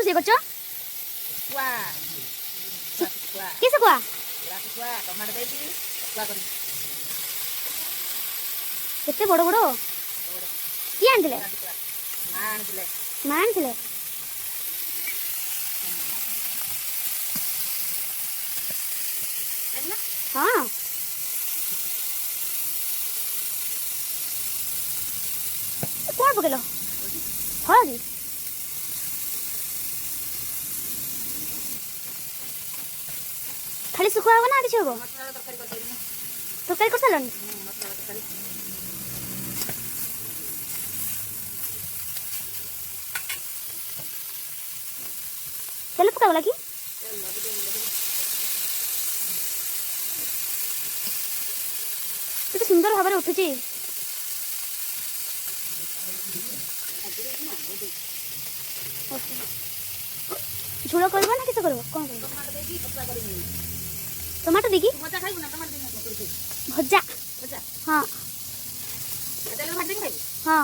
ରୋଷେଇ କରୁଛ? କି ଶୁଖୁଆ? କେତେ ବଡ଼ ବଡ଼? କିଏ ଆଣିଥିଲେ? ମା ଆଣିଥିଲେ। ହଁ କଣ ପକେଇଲ? ହଳଦୀ? ଖାଲି ଶୁଖୁଆ ହବ ନା କିଛି ହବ? ତରକାରୀ କରିସାରିଲଣି? ତେଲ ପକାଗଲା କି? କେତେ ସୁନ୍ଦର ଭାବରେ ଉଠୁଛି। ଝୋଳ କରିବ ନା କିସ କରିବ? କଣ କରିବ? ଟମାଟୋ ଦେଇକି ଭଜା। ହଁ ହଁ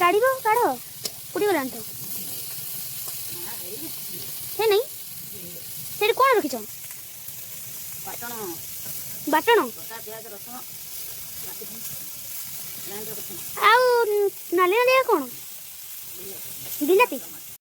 କାଢ଼ିବ କାଢ଼ ଉଡ଼ିଗଲାଣି ତ। ହେ ନାଇଁ ସେଇଠି କ'ଣ ରଖିଛ? ବାଟଣ ଆଉ ନାଲି ନାଲିଆ କ'ଣ? ବିଲାତି?